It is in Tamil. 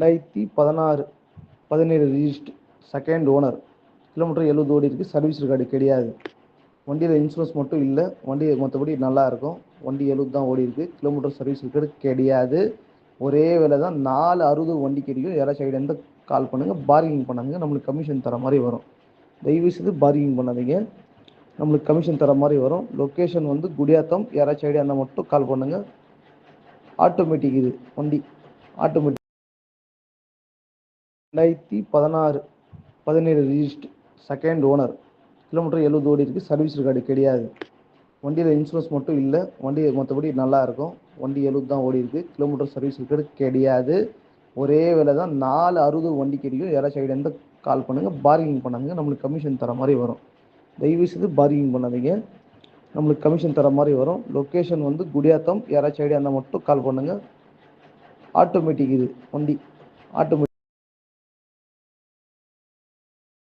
2016 17 ரிஜிஸ்ட், செகண்ட் ஓனர், கிலோமீட்டர் 70 ஓடி இருக்குது. சர்வீஸ் ரெக்கார்டு கிடையாது. வண்டியில் இன்சூரன்ஸ் மட்டும் இல்லை, வண்டி மற்றபடி நல்லா இருக்கும். வண்டி 70 தான் ஓடி இருக்குது. கிலோமீட்டர் சர்வீஸ் ரெக்கார்டு கிடையாது. ஒரே விலை தான். 460 வண்டி கிடைக்கும். யாராச்சும் ஐடியா இருந்தால் கால் பண்ணுங்கள். பார்கிங் பண்ணாதீங்க, நம்மளுக்கு கமிஷன் தர மாதிரி வரும். தயவு செய்து பார்கிங் பண்ணாதீங்க, நம்மளுக்கு கமிஷன் தர மாதிரி வரும். லொக்கேஷன் வந்து குடியாத்தம். யாராச்சும் ஐடியா இருந்தால் மட்டும் கால் பண்ணுங்கள். ஆட்டோமேட்டிக் இது வண்டி, automatic. 2016 17 register, second owner, kilometre 70 ஓடி இருக்குது. சர்வீஸ் ரெக்கார்டு கிடையாது. வண்டியில் இன்சூரன்ஸ் மட்டும் இல்லை, வண்டி மற்றபடி நல்லா இருக்கும். வண்டி 70 தான் ஓடி இருக்குது. கிலோமீட்டர் சர்வீஸ் ரெக்கார்டு கிடையாது. ஒரே விலை தான். 460 வண்டி கிடைக்கும். யாராச்சும் ஐடியா இருந்தால் கால் பண்ணுங்கள். பார்கிங் பண்ணாதீங்க, நம்மளுக்கு கமிஷன் தர மாதிரி வரும். தயவு செய்து பார்கிங் பண்ணாதீங்க, நம்மளுக்கு கமிஷன் தர மாதிரி வரும். லொக்கேஷன் வந்து குடியாத்தம். யாராச்சும் ஐடியா இருந்தால் மட்டும் கால் பண்ணுங்கள். ஆட்டோமேட்டிக் இது வண்டி, ஆட்டோமேட்டிக்.